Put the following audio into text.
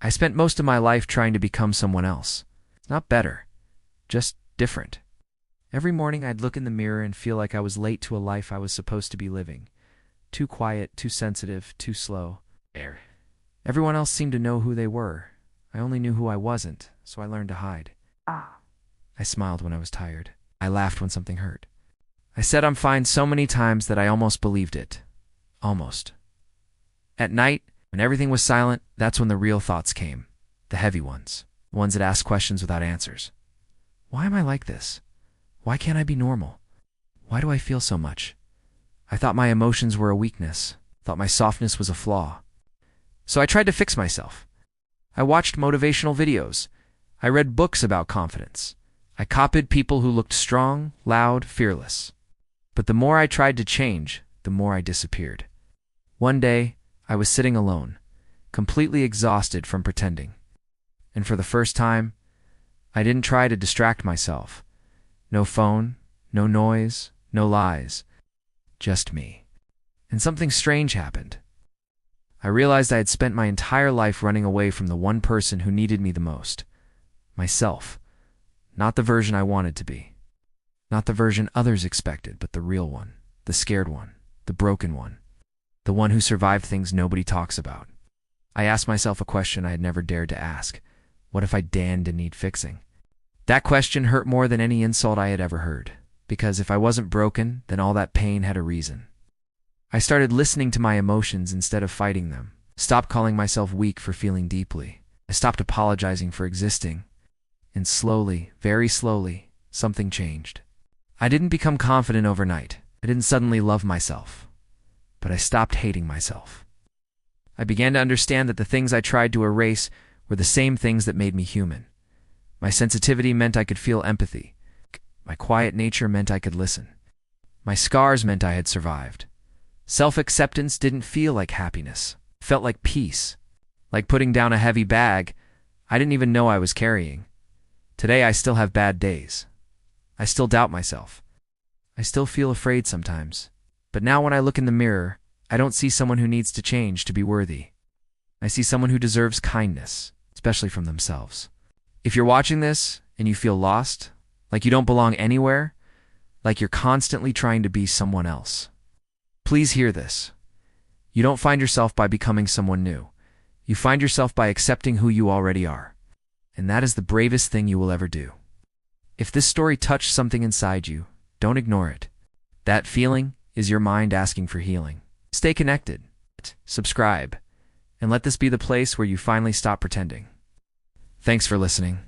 I spent most of my life trying to become someone else. Not better, just different. Every morning I'd look in the mirror and feel like I was late to a life I was supposed to be living. Too quiet, too sensitive, too slow. Everyone else seemed to know who they were. I only knew who I wasn't, so I learned to hide. I smiled when I was tired. I laughed when something hurt. I said I'm fine so many times that I almost believed it. Almost. At night, when everything was silent, that's when the real thoughts came. The heavy ones. The ones that ask questions without answers. Why am I like this? Why can't I be normal? Why do I feel so much? I thought my emotions were a weakness. Thought my softness was a flaw. So I tried to fix myself. I watched motivational videos. I read books about confidence. I copied people who looked strong, loud, fearless. But the more I tried to change, the more I disappeared. One day, I was sitting alone, completely exhausted from pretending. And for the first time, I didn't try to distract myself. No phone, no noise, no lies. Just me. And something strange happened. I realized I had spent my entire life running away from the one person who needed me the most. Myself. Not the version I wanted to be. Not the version others expected, but the real one. The scared one. The broken one. The one who survived things nobody talks about. I asked myself a question I had never dared to ask. What if I didn't need fixing? That question hurt more than any insult I had ever heard. Because if I wasn't broken, then all that pain had a reason. I started listening to my emotions instead of fighting them. Stopped calling myself weak for feeling deeply. I stopped apologizing for existing. And slowly, very slowly, something changed. I didn't become confident overnight. I didn't suddenly love myself. But I stopped hating myself. I began to understand that the things I tried to erase were the same things that made me human. My sensitivity meant I could feel empathy. My quiet nature meant I could listen. My scars meant I had survived. Self-acceptance didn't feel like happiness. It felt like peace. Like putting down a heavy bag I didn't even know I was carrying. Today I still have bad days. I still doubt myself. I still feel afraid sometimes. But now when I look in the mirror, I don't see someone who needs to change to be worthy. I see someone who deserves kindness, especially from themselves. If you're watching this and you feel lost, like you don't belong anywhere, like you're constantly trying to be someone else, please hear this. You don't find yourself by becoming someone new. You find yourself by accepting who you already are. And that is the bravest thing you will ever do. If this story touched something inside you, don't ignore it. That feeling is your mind asking for healing. Stay connected, subscribe, and let this be the place where you finally stop pretending. Thanks for listening.